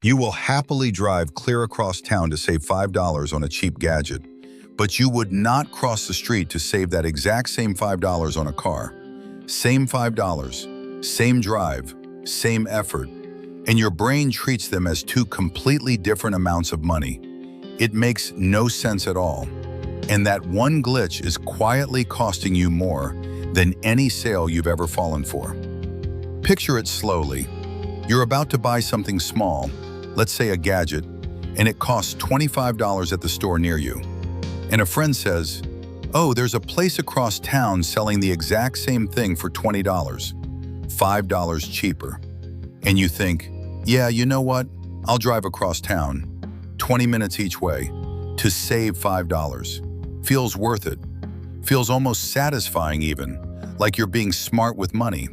You will happily drive clear across town to save $5 on a cheap gadget, but you would not cross the street to save that exact same $5 on a car. Same $5, same drive, same effort, and your brain treats them as two completely different amounts of money. It makes no sense at all. And that one glitch is quietly costing you more than any sale you've ever fallen for. Picture it slowly. You're about to buy something small, let's say a gadget, and it costs $25 at the store near you. And a friend says, "Oh, there's a place across town selling the exact same thing for $20, $5 cheaper." And you think, "Yeah, you know what? I'll drive across town, 20 minutes each way, to save $5. Feels worth it. Feels almost satisfying even, like you're being smart with money."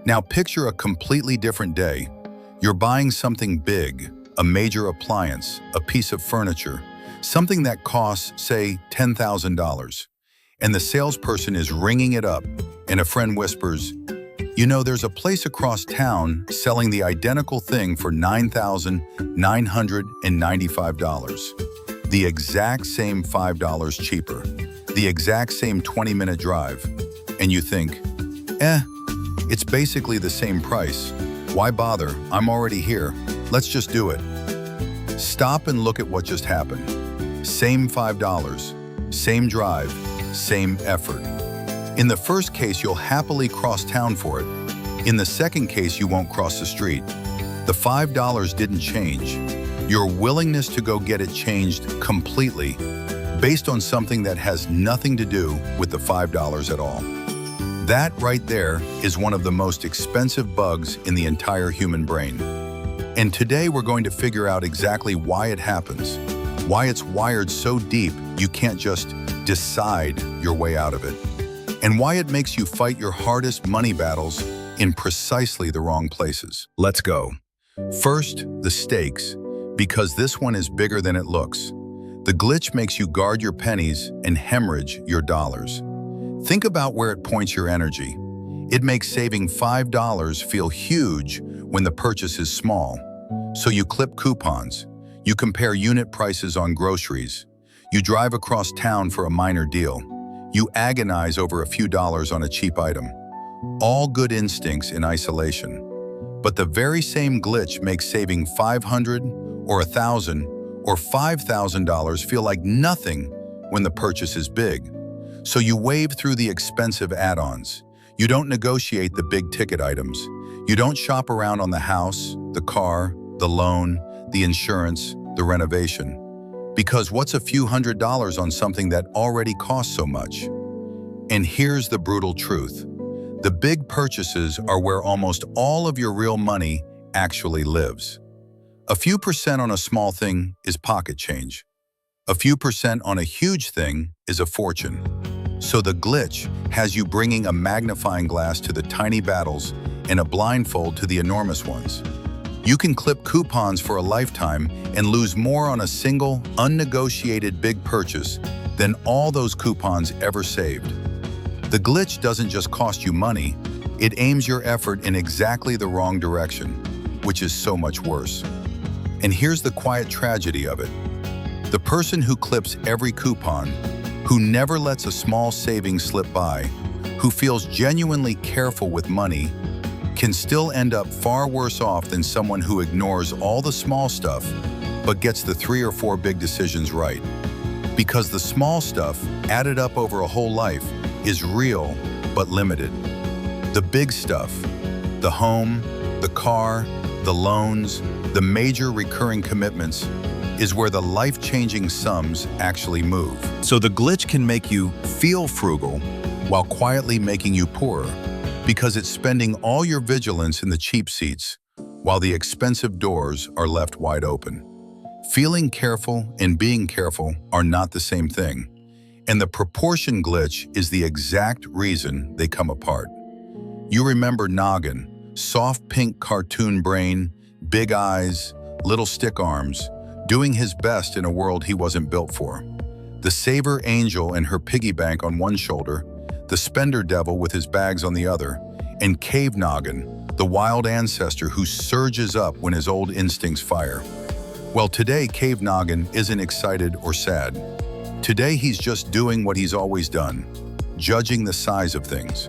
Now picture a completely different day. You're buying something big, a major appliance, a piece of furniture, something that costs, say, $10,000. And the salesperson is ringing it up, and a friend whispers, "You know, there's a place across town selling the identical thing for $9,995. The exact same $5 cheaper, the exact same 20-minute drive." And you think, it's basically the same price. Why bother? I'm already here. Let's just do it. Stop and look at what just happened. Same $5, same drive, same effort. In the first case, you'll happily cross town for it. In the second case, you won't cross the street. The $5 didn't change. Your willingness to go get it changed completely, based on something that has nothing to do with the $5 at all. That right there is one of the most expensive bugs in the entire human brain. And today we're going to figure out exactly why it happens, why it's wired so deep you can't just decide your way out of it, and why it makes you fight your hardest money battles in precisely the wrong places. Let's go. First, the stakes, because this one is bigger than it looks. The glitch makes you guard your pennies and hemorrhage your dollars. Think about where it points your energy. It makes saving $5 feel huge when the purchase is small. So you clip coupons, you compare unit prices on groceries, you drive across town for a minor deal, you agonize over a few dollars on a cheap item. All good instincts in isolation. But the very same glitch makes saving $500 or $1,000 or $5,000 feel like nothing when the purchase is big. So you wave through the expensive add-ons. You don't negotiate the big-ticket items. You don't shop around on the house, the car, the loan, the insurance, the renovation. Because what's a few $100s on something that already costs so much? And here's the brutal truth. The big purchases are where almost all of your real money actually lives. A few percent on a small thing is pocket change. A few percent on a huge thing is a fortune. So the glitch has you bringing a magnifying glass to the tiny battles and a blindfold to the enormous ones. You can clip coupons for a lifetime and lose more on a single, unnegotiated big purchase than all those coupons ever saved. The glitch doesn't just cost you money, it aims your effort in exactly the wrong direction, which is so much worse. And here's the quiet tragedy of it. The person who clips every coupon, who never lets a small saving slip by, who feels genuinely careful with money, can still end up far worse off than someone who ignores all the small stuff but gets the 3 or 4 big decisions right. Because the small stuff, added up over a whole life, is real but limited. The big stuff, the home, the car, the loans, the major recurring commitments, is where the life-changing sums actually move. So the glitch can make you feel frugal while quietly making you poorer, because it's spending all your vigilance in the cheap seats while the expensive doors are left wide open. Feeling careful and being careful are not the same thing, and the proportion glitch is the exact reason they come apart. You remember Noggin, soft pink cartoon brain, big eyes, little stick arms, doing his best in a world he wasn't built for. The saver angel and her piggy bank on one shoulder, the spender devil with his bags on the other, and Cave Noggin, the wild ancestor who surges up when his old instincts fire. Well, today, Cave Noggin isn't excited or sad. Today, he's just doing what he's always done, judging the size of things.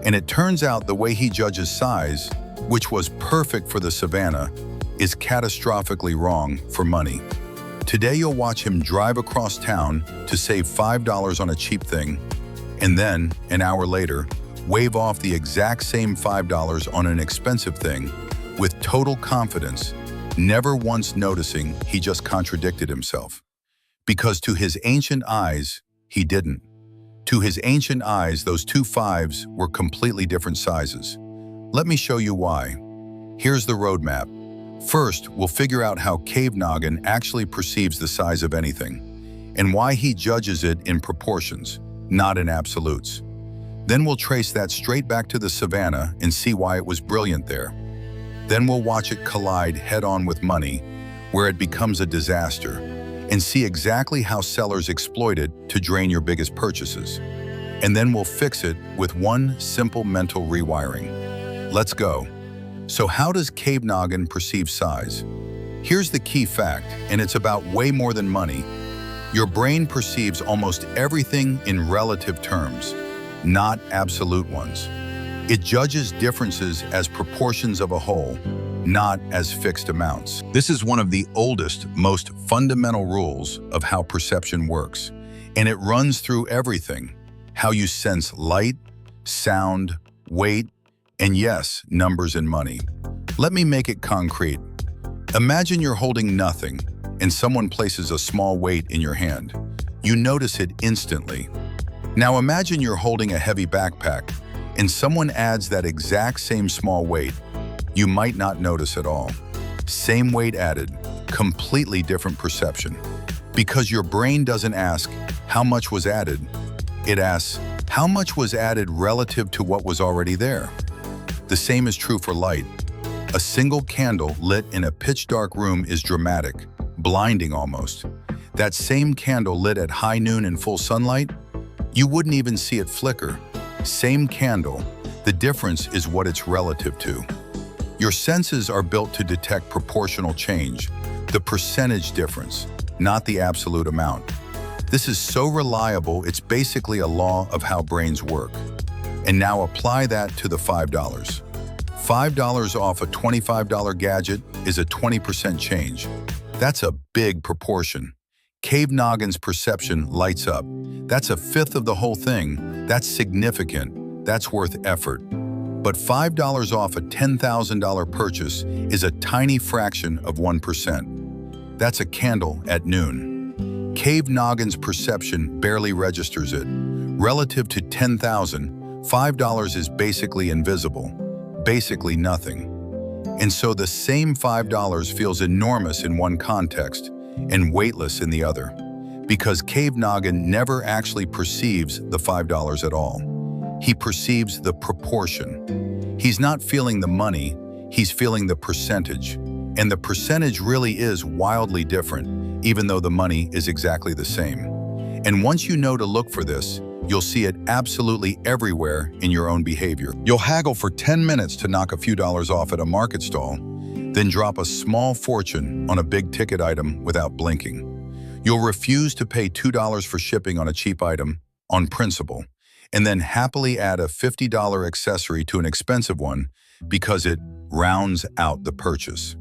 And it turns out the way he judges size, which was perfect for the savannah, is catastrophically wrong for money. Today, you'll watch him drive across town to save $5 on a cheap thing, and then, an hour later, wave off the exact same $5 on an expensive thing with total confidence, never once noticing he just contradicted himself. Because to his ancient eyes, he didn't. To his ancient eyes, those two fives were completely different sizes. Let me show you why. Here's the roadmap. First, we'll figure out how Cave Noggin actually perceives the size of anything, and why he judges it in proportions, not in absolutes. Then we'll trace that straight back to the savannah and see why it was brilliant there. Then we'll watch it collide head-on with money, where it becomes a disaster, and see exactly how sellers exploit it to drain your biggest purchases. And then we'll fix it with one simple mental rewiring. Let's go. So how does Cave Noggin perceive size? Here's the key fact, and it's about way more than money. Your brain perceives almost everything in relative terms, not absolute ones. It judges differences as proportions of a whole, not as fixed amounts. This is one of the oldest, most fundamental rules of how perception works, and it runs through everything: how you sense light, sound, weight, and yes, numbers and money. Let me make it concrete. Imagine you're holding nothing, and someone places a small weight in your hand. You notice it instantly. Now imagine you're holding a heavy backpack, and someone adds that exact same small weight. You might not notice at all. Same weight added, completely different perception. Because your brain doesn't ask, how much was added? It asks, how much was added relative to what was already there? The same is true for light. A single candle lit in a pitch-dark room is dramatic, blinding almost. That same candle lit at high noon in full sunlight, you wouldn't even see it flicker. Same candle, the difference is what it's relative to. Your senses are built to detect proportional change, the percentage difference, not the absolute amount. This is so reliable, it's basically a law of how brains work. And now apply that to the $5. $5 off a $25 gadget is a 20% change. That's a big proportion. Cave Noggin's perception lights up. That's a fifth of the whole thing. That's significant. That's worth effort. But $5 off a $10,000 purchase is a tiny fraction of 1%. That's a candle at noon. Cave Noggin's perception barely registers it. Relative to $10,000, $5 is basically invisible, basically nothing. And so the same $5 feels enormous in one context and weightless in the other, because Cave Noggin never actually perceives the $5 at all. He perceives the proportion. He's not feeling the money, he's feeling the percentage. And the percentage really is wildly different, even though the money is exactly the same. And once you know to look for this, you'll see it absolutely everywhere in your own behavior. You'll haggle for 10 minutes to knock a few dollars off at a market stall, then drop a small fortune on a big-ticket item without blinking. You'll refuse to pay $2 for shipping on a cheap item on principle, and then happily add a $50 accessory to an expensive one because it rounds out the purchase.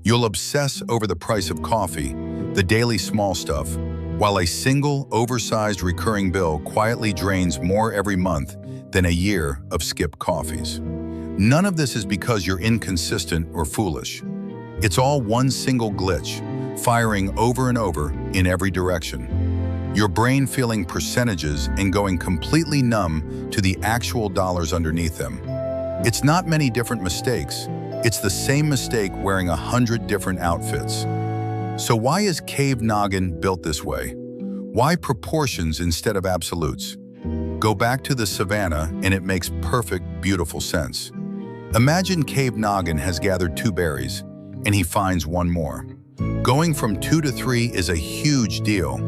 You'll obsess over the price of coffee, the daily small stuff, while a single, oversized recurring bill quietly drains more every month than a year of skipped coffees. None of this is because you're inconsistent or foolish. It's all one single glitch, firing over and over in every direction. Your brain feeling percentages and going completely numb to the actual dollars underneath them. It's not many different mistakes. It's the same mistake wearing 100 different outfits. So why is Cave Noggin built this way? Why proportions instead of absolutes? Go back to the savannah and it makes perfect, beautiful sense. Imagine Cave Noggin has gathered 2 berries and he finds one more. Going from 2 to 3 is a huge deal.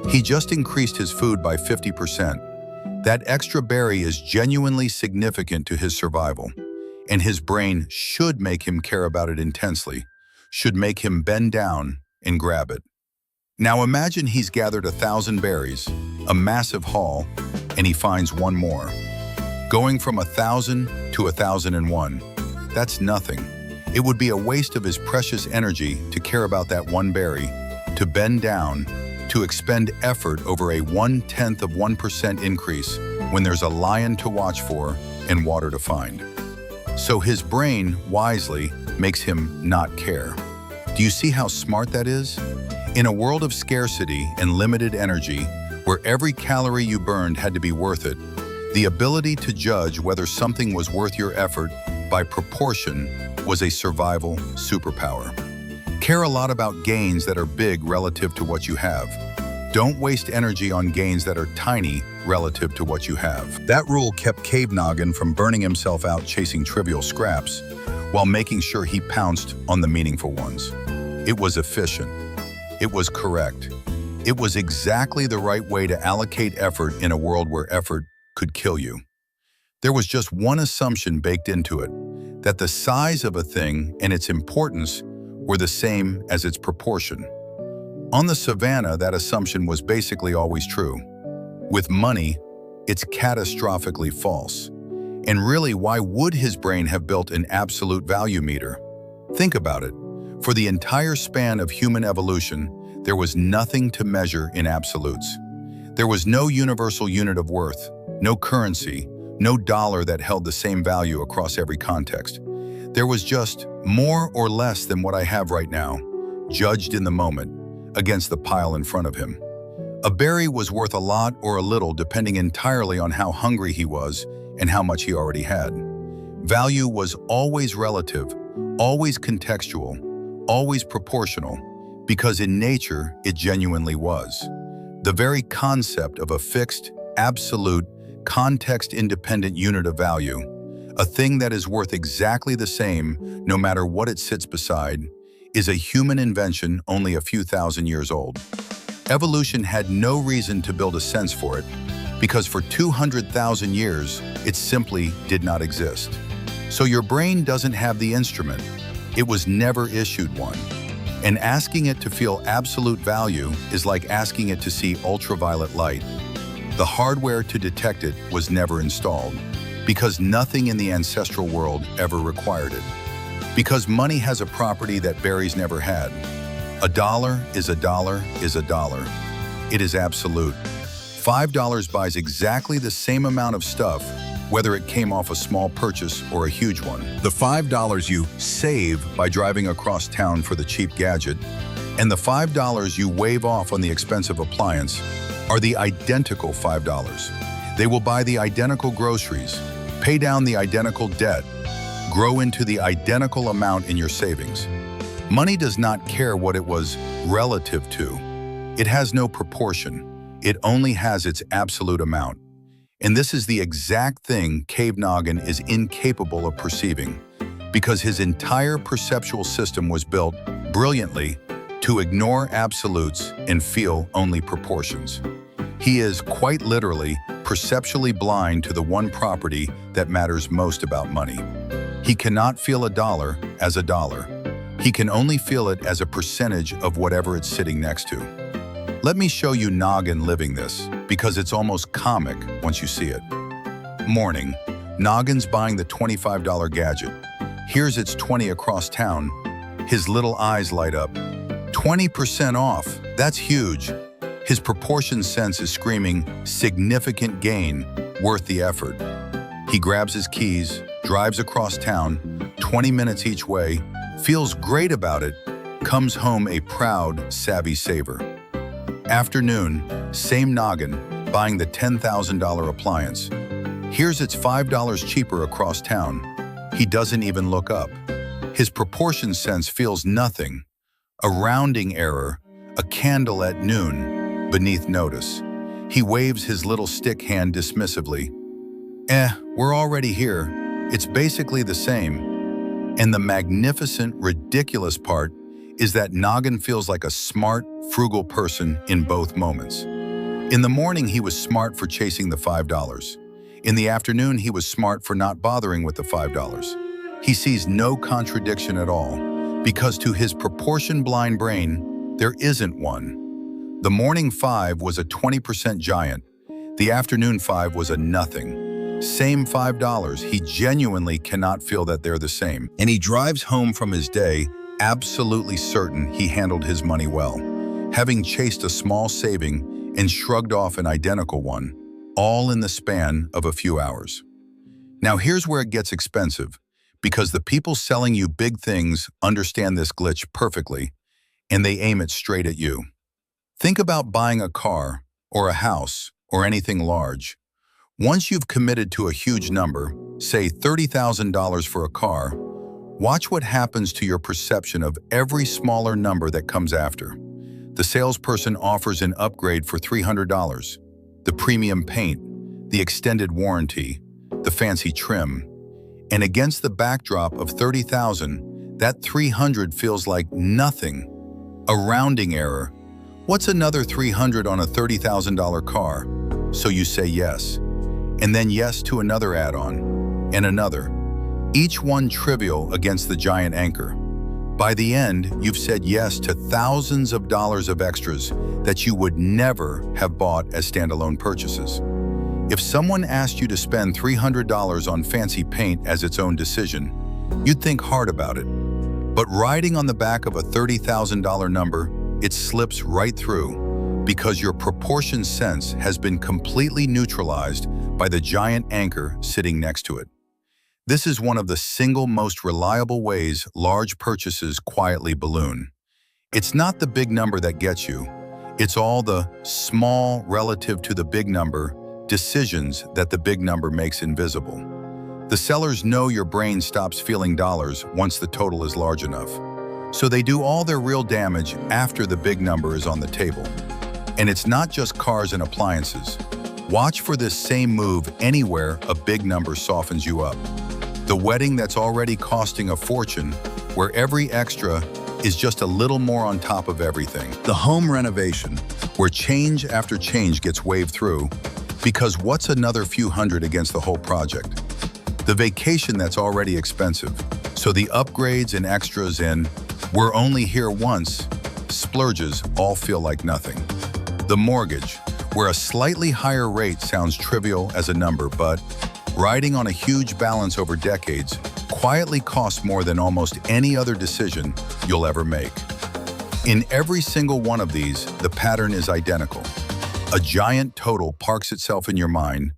He just increased his food by 50%. That extra berry is genuinely significant to his survival. and his brain should make him care about it intensely, should make him bend down and grab it. Now imagine he's gathered 1,000 berries, a massive haul, and he finds one more. Going from 1,000 to 1,001, that's nothing. It would be a waste of his precious energy to care about that one berry, to bend down, to expend effort over a 0.1% increase when there's a lion to watch for and water to find. So his brain, wisely, makes him not care. Do you see how smart that is? In a world of scarcity and limited energy, where every calorie you burned had to be worth it, the ability to judge whether something was worth your effort by proportion was a survival superpower. Care a lot about gains that are big relative to what you have. Don't waste energy on gains that are tiny relative to what you have. That rule kept Cave Noggin from burning himself out chasing trivial scraps while making sure he pounced on the meaningful ones. It was efficient. It was correct. It was exactly the right way to allocate effort in a world where effort could kill you. There was just one assumption baked into it, that the size of a thing and its importance were the same as its proportion. On the savannah, that assumption was basically always true. With money, it's catastrophically false. And really, why would his brain have built an absolute value meter? Think about it. For the entire span of human evolution, there was nothing to measure in absolutes. There was no universal unit of worth, no currency, no dollar that held the same value across every context. There was just more or less than what I have right now, judged in the moment, against the pile in front of him. A berry was worth a lot or a little depending entirely on how hungry he was and how much he already had. Value was always relative, always contextual, always proportional, because in nature it genuinely was. The very concept of a fixed, absolute, context-independent unit of value, a thing that is worth exactly the same no matter what it sits beside, is a human invention only a few thousand years old. Evolution had no reason to build a sense for it, because for 200,000 years, it simply did not exist. So your brain doesn't have the instrument. It was never issued one. And asking it to feel absolute value is like asking it to see ultraviolet light. The hardware to detect it was never installed, because nothing in the ancestral world ever required it. Because money has a property that berries never had. A dollar is a dollar is a dollar. It is absolute. $5 buys exactly the same amount of stuff, whether it came off a small purchase or a huge one. The $5 you save by driving across town for the cheap gadget, and the $5 you wave off on the expensive appliance are the identical $5. They will buy the identical groceries, pay down the identical debt, grow into the identical amount in your savings. Money does not care what it was relative to. It has no proportion. It only has its absolute amount. And this is the exact thing Cave Noggin is incapable of perceiving, because his entire perceptual system was built brilliantly to ignore absolutes and feel only proportions. He is quite literally perceptually blind to the one property that matters most about money. He cannot feel a dollar as a dollar. He can only feel it as a percentage of whatever it's sitting next to. Let me show you Noggin living this, because it's almost comic once you see it. Morning. Noggin's buying the $25 gadget. Here's its 20 across town. His little eyes light up. 20% off, that's huge. His proportion sense is screaming, significant gain, worth the effort. He grabs his keys, drives across town, 20 minutes each way, feels great about it, comes home a proud, savvy saver. Afternoon, same Noggin, buying the $10,000 appliance. Here's its $5 cheaper across town. He doesn't even look up. His proportion sense feels nothing. A rounding error, a candle at noon, beneath notice. He waves his little stick hand dismissively. We're already here. It's basically the same. And the magnificent, ridiculous part is that Noggin feels like a smart, frugal person in both moments. In the morning, he was smart for chasing the $5. In the afternoon, he was smart for not bothering with the $5. He sees no contradiction at all, because to his proportion-blind brain, there isn't one. The morning 5 was a 20% giant. The afternoon 5 was a nothing. Same $5, he genuinely cannot feel that they're the same. And he drives home from his day absolutely certain he handled his money well, having chased a small saving and shrugged off an identical one, all in the span of a few hours. Now here's where it gets expensive, because the people selling you big things understand this glitch perfectly, and they aim it straight at you. Think about buying a car, or a house, or anything large. Once you've committed to a huge number, say $30,000 for a car, watch what happens to your perception of every smaller number that comes after. The salesperson offers an upgrade for $300, the premium paint, the extended warranty, the fancy trim. And against the backdrop of $30,000, that $300 feels like nothing. A rounding error. What's another $300 on a $30,000 car? So you say yes. And then yes to another add-on, and another. Each one trivial against the giant anchor. By the end, you've said yes to thousands of dollars of extras that you would never have bought as standalone purchases. If someone asked you to spend $300 on fancy paint as its own decision, you'd think hard about it. But riding on the back of a $30,000 number, it slips right through, because your proportion sense has been completely neutralized by the giant anchor sitting next to it. This is one of the single most reliable ways large purchases quietly balloon. It's not the big number that gets you. It's all the small relative to the big number decisions that the big number makes invisible. The sellers know your brain stops feeling dollars once the total is large enough. So they do all their real damage after the big number is on the table. And it's not just cars and appliances. Watch for this same move anywhere a big number softens you up. The wedding that's already costing a fortune, where every extra is just a little more on top of everything. The home renovation, where change after change gets waved through, because what's another few hundred against the whole project? The vacation that's already expensive, so the upgrades and extras in "we're only here once" splurges all feel like nothing. The mortgage, where a slightly higher rate sounds trivial as a number, but riding on a huge balance over decades quietly costs more than almost any other decision you'll ever make. In every single one of these, the pattern is identical. A giant total parks itself in your mind,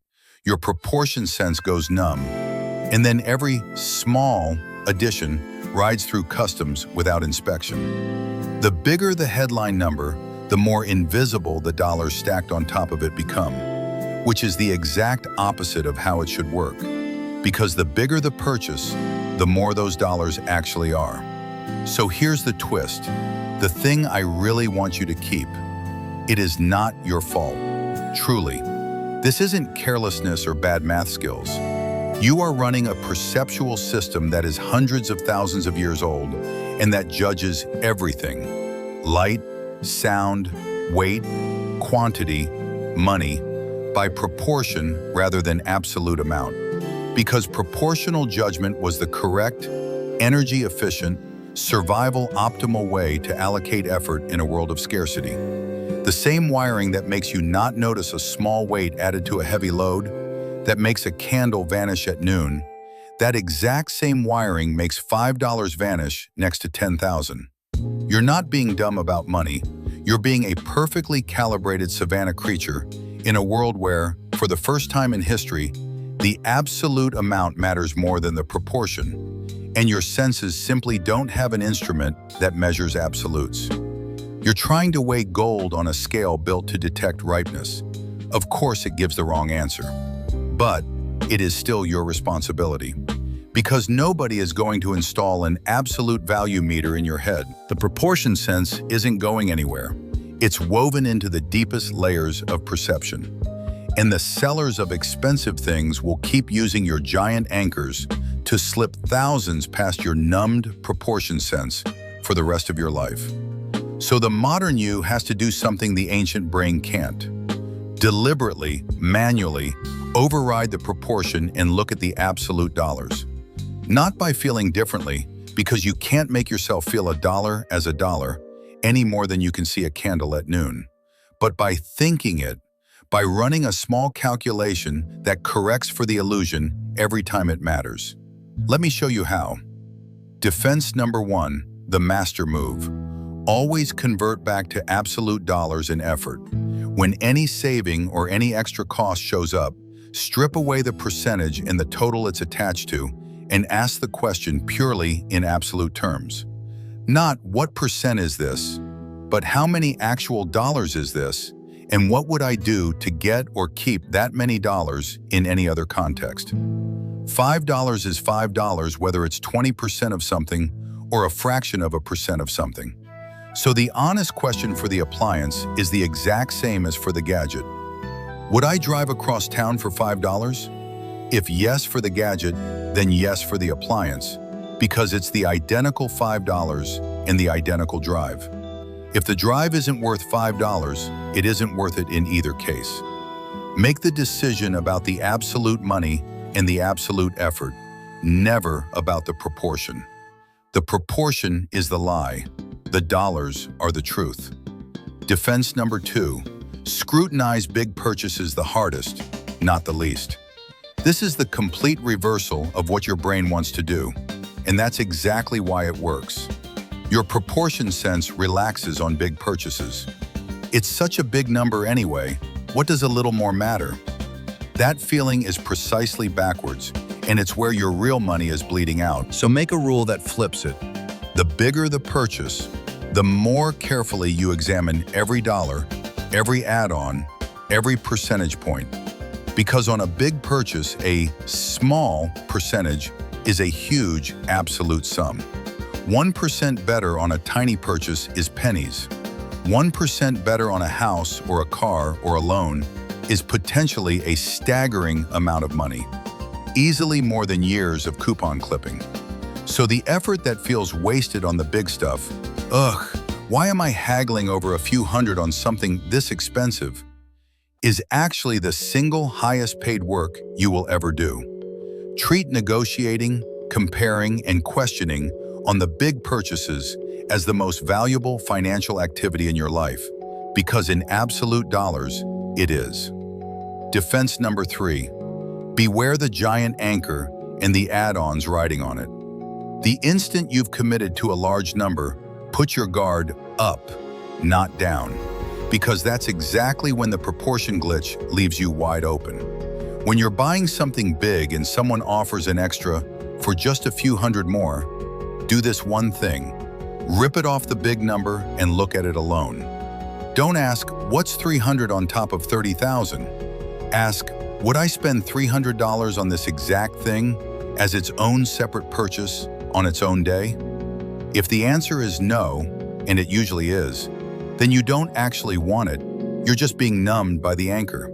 your proportion sense goes numb, and then every small addition rides through customs without inspection. The bigger the headline number, the more invisible the dollars stacked on top of it become, which is the exact opposite of how it should work. Because the bigger the purchase, the more those dollars actually are. So here's the twist, the thing I really want you to keep. It is not your fault, truly. This isn't carelessness or bad math skills. You are running a perceptual system that is hundreds of thousands of years old and that judges everything. Light, sound, weight, quantity, money, by proportion rather than absolute amount. Because proportional judgment was the correct, energy-efficient, survival-optimal way to allocate effort in a world of scarcity. The same wiring that makes you not notice a small weight added to a heavy load, that makes a candle vanish at noon, that exact same wiring makes $5 vanish next to 10,000. You're not being dumb about money, you're being a perfectly calibrated savanna creature in a world where, for the first time in history, the absolute amount matters more than the proportion, and your senses simply don't have an instrument that measures absolutes. You're trying to weigh gold on a scale built to detect ripeness. Of course it gives the wrong answer, but it is still your responsibility. Because nobody is going to install an absolute value meter in your head. The proportion sense isn't going anywhere. It's woven into the deepest layers of perception. And the sellers of expensive things will keep using your giant anchors to slip thousands past your numbed proportion sense for the rest of your life. So the modern you has to do something the ancient brain can't. Deliberately, manually, override the proportion and look at the absolute dollars. Not by feeling differently, because you can't make yourself feel a dollar as a dollar any more than you can see a candle at noon, but by thinking it, by running a small calculation that corrects for the illusion every time it matters. Let me show you how. Defense number 1, the master move. Always convert back to absolute dollars and effort. When any saving or any extra cost shows up, strip away the percentage and the total it's attached to and ask the question purely in absolute terms. Not what percent is this, but how many actual dollars is this, and what would I do to get or keep that many dollars in any other context? $5 is $5 whether it's 20% of something or a fraction of a percent of something. So the honest question for the appliance is the exact same as for the gadget. Would I drive across town for $5? If yes for the gadget, then yes for the appliance, because it's the identical $5 and the identical drive. If the drive isn't worth $5, it isn't worth it in either case. Make the decision about the absolute money and the absolute effort, never about the proportion. The proportion is the lie. The dollars are the truth. Defense number 2, scrutinize big purchases the hardest, not the least. This is the complete reversal of what your brain wants to do, and that's exactly why it works. Your proportion sense relaxes on big purchases. It's such a big number anyway, what does a little more matter? That feeling is precisely backwards, and it's where your real money is bleeding out. So make a rule that flips it. The bigger the purchase, the more carefully you examine every dollar, every add-on, every percentage point. Because on a big purchase, a small percentage is a huge absolute sum. 1% better on a tiny purchase is pennies. 1% better on a house or a car or a loan is potentially a staggering amount of money, easily more than years of coupon clipping. So the effort that feels wasted on the big stuff, why am I haggling over a few hundred on something this expensive, is actually the single highest paid work you will ever do. Treat negotiating, comparing, and questioning on the big purchases as the most valuable financial activity in your life, because in absolute dollars, it is. Defense number 3, beware the giant anchor and the add-ons riding on it. The instant you've committed to a large number, put your guard up, not down, because that's exactly when the proportion glitch leaves you wide open. When you're buying something big and someone offers an extra for just a few hundred more, do this one thing. Rip it off the big number and look at it alone. Don't ask, what's 300 on top of 30,000? Ask, would I spend $300 on this exact thing as its own separate purchase on its own day? If the answer is no, and it usually is, then you don't actually want it, you're just being numbed by the anchor.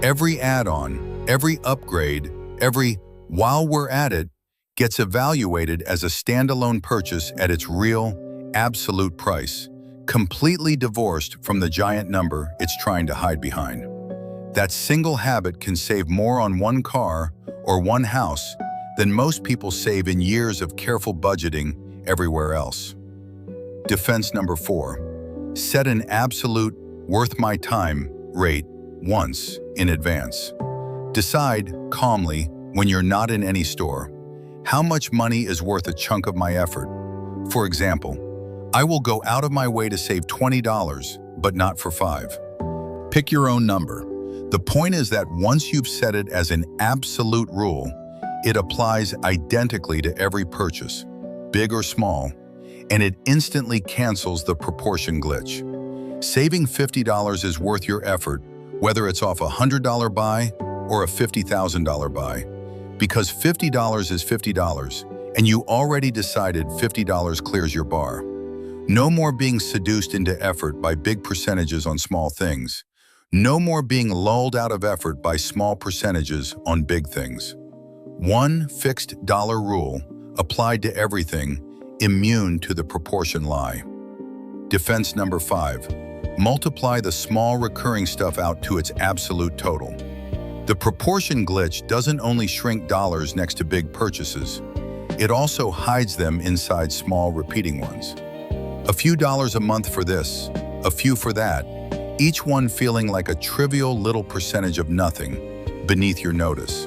Every add-on, every upgrade, every while we're at it, gets evaluated as a standalone purchase at its real, absolute price, completely divorced from the giant number it's trying to hide behind. That single habit can save more on one car or one house than most people save in years of careful budgeting everywhere else. Defense number 4, set an absolute worth my time rate once in advance. Decide calmly when you're not in any store, how much money is worth a chunk of my effort? For example, I will go out of my way to save $20, but not for $5. Pick your own number. The point is that once you've set it as an absolute rule, it applies identically to every purchase, big or small, and it instantly cancels the proportion glitch. Saving $50 is worth your effort, whether it's off a $100 buy or a $50,000 buy. Because $50 is $50, and you already decided $50 clears your bar. No more being seduced into effort by big percentages on small things. No more being lulled out of effort by small percentages on big things. One fixed dollar rule applied to everything, immune to the proportion lie. Defense number 5, multiply the small recurring stuff out to its absolute total. The proportion glitch doesn't only shrink dollars next to big purchases, it also hides them inside small repeating ones. A few dollars a month for this, a few for that, each one feeling like a trivial little percentage of nothing beneath your notice.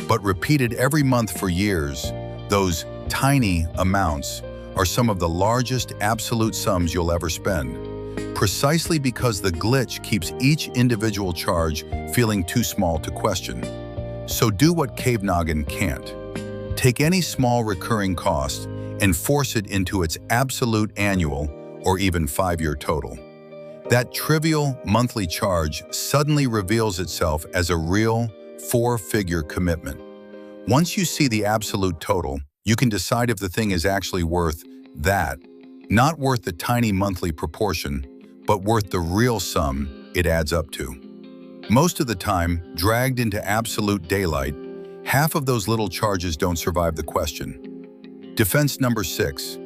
But repeated every month for years, those tiny amounts are some of the largest absolute sums you'll ever spend, precisely because the glitch keeps each individual charge feeling too small to question. So do what Cave Noggin can't. Take any small recurring cost and force it into its absolute annual or even 5-year total. That trivial monthly charge suddenly reveals itself as a real 4-figure commitment. Once you see the absolute total, you can decide if the thing is actually worth that, not worth the tiny monthly proportion, but worth the real sum it adds up to. Most of the time, dragged into absolute daylight, half of those little charges don't survive the question. Defense number 6.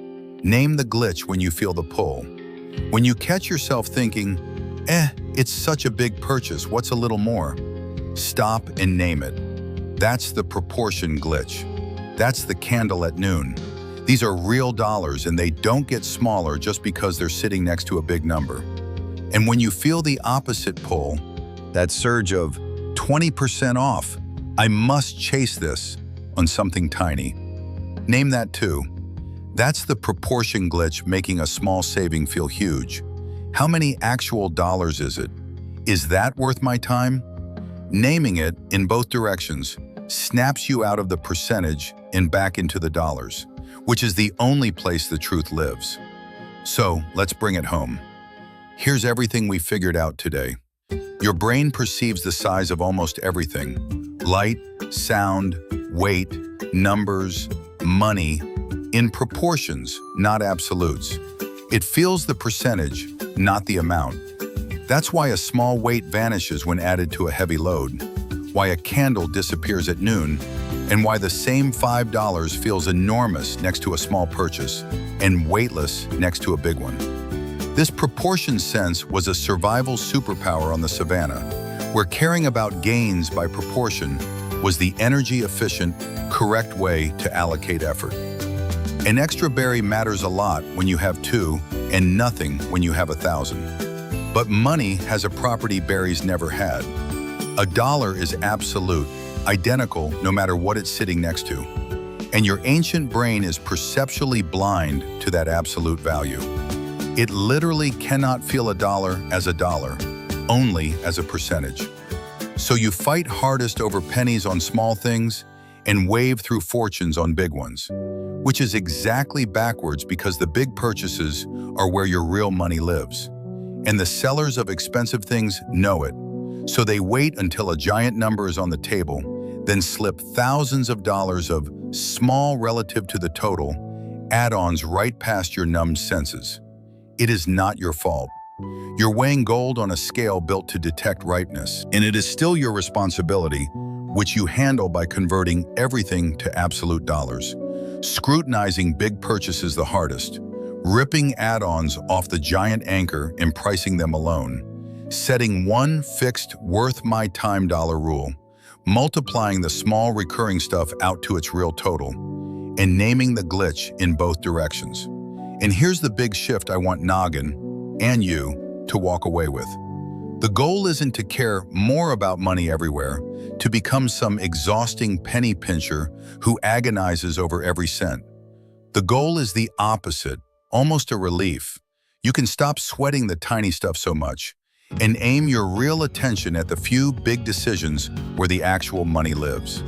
Name the glitch when you feel the pull. When you catch yourself thinking, it's such a big purchase, what's a little more? Stop and name it. That's the proportion glitch. That's the candle at noon. These are real dollars and they don't get smaller just because they're sitting next to a big number. And when you feel the opposite pull, that surge of 20% off, I must chase this on something tiny. Name that too. That's the proportion glitch making a small saving feel huge. How many actual dollars is it? Is that worth my time? Naming it in both directions snaps you out of the percentage and back into the dollars, which is the only place the truth lives. So let's bring it home. Here's everything we figured out today. Your brain perceives the size of almost everything: light, sound, weight, numbers, money, in proportions, not absolutes. It feels the percentage, not the amount. That's why a small weight vanishes when added to a heavy load, why a candle disappears at noon, and why the same $5 feels enormous next to a small purchase and weightless next to a big one. This proportion sense was a survival superpower on the savannah, where caring about gains by proportion was the energy-efficient, correct way to allocate effort. An extra berry matters a lot when you have 2 and nothing when you have 1,000. But money has a property berries never had. A dollar is absolute, identical no matter what it's sitting next to. And your ancient brain is perceptually blind to that absolute value. It literally cannot feel a dollar as a dollar, only as a percentage. So you fight hardest over pennies on small things and wave through fortunes on big ones, which is exactly backwards because the big purchases are where your real money lives. And the sellers of expensive things know it, so they wait until a giant number is on the table, then slip thousands of dollars of small relative to the total add-ons right past your numbed senses. It is not your fault. You're weighing gold on a scale built to detect ripeness, and it is still your responsibility, which you handle by converting everything to absolute dollars, scrutinizing big purchases the hardest, ripping add-ons off the giant anchor and pricing them alone, setting one fixed worth my time dollar rule, multiplying the small recurring stuff out to its real total, and naming the glitch in both directions. And here's the big shift I want Noggin and you to walk away with. The goal isn't to care more about money everywhere, to become some exhausting penny pincher who agonizes over every cent. The goal is the opposite, almost a relief. You can stop sweating the tiny stuff so much and aim your real attention at the few big decisions where the actual money lives.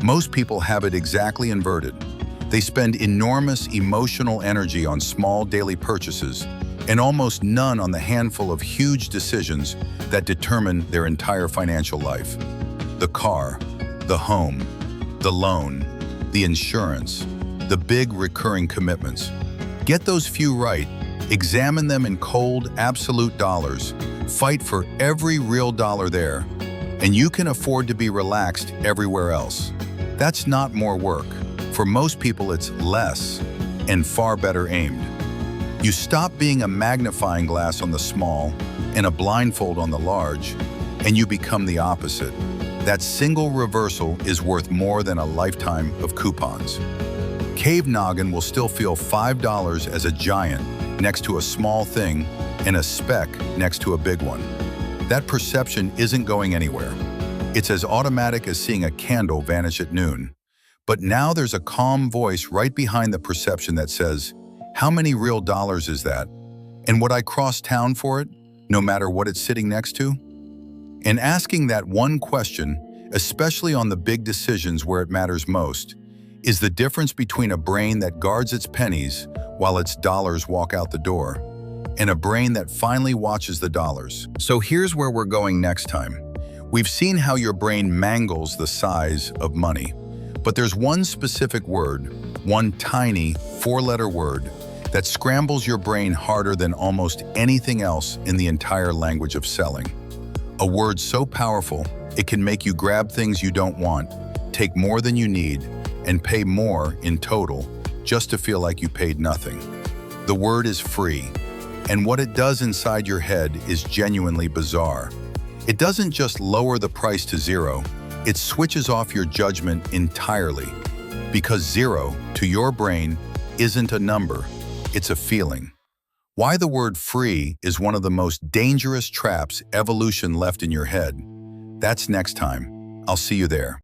Most people have it exactly inverted. They spend enormous emotional energy on small daily purchases and almost none on the handful of huge decisions that determine their entire financial life. The car, the home, the loan, the insurance, the big recurring commitments. Get those few right, examine them in cold, absolute dollars, fight for every real dollar there, and you can afford to be relaxed everywhere else. That's not more work. For most people, it's less and far better aimed. You stop being a magnifying glass on the small and a blindfold on the large, and you become the opposite. That single reversal is worth more than a lifetime of coupons. Cave noggin will still feel $5 as a giant next to a small thing and a speck next to a big one. That perception isn't going anywhere. It's as automatic as seeing a candle vanish at noon. But now there's a calm voice right behind the perception that says, how many real dollars is that? And would I cross town for it, no matter what it's sitting next to? And asking that one question, especially on the big decisions where it matters most, is the difference between a brain that guards its pennies while its dollars walk out the door, and a brain that finally watches the dollars. So here's where we're going next time. We've seen how your brain mangles the size of money, but there's one specific word, one tiny four-letter word, that scrambles your brain harder than almost anything else in the entire language of selling. A word so powerful, it can make you grab things you don't want, take more than you need, and pay more in total just to feel like you paid nothing. The word is free, and what it does inside your head is genuinely bizarre. It doesn't just lower the price to zero, it switches off your judgment entirely. Because zero, to your brain, isn't a number, it's a feeling. Why the word free is one of the most dangerous traps evolution left in your head. That's next time. I'll see you there.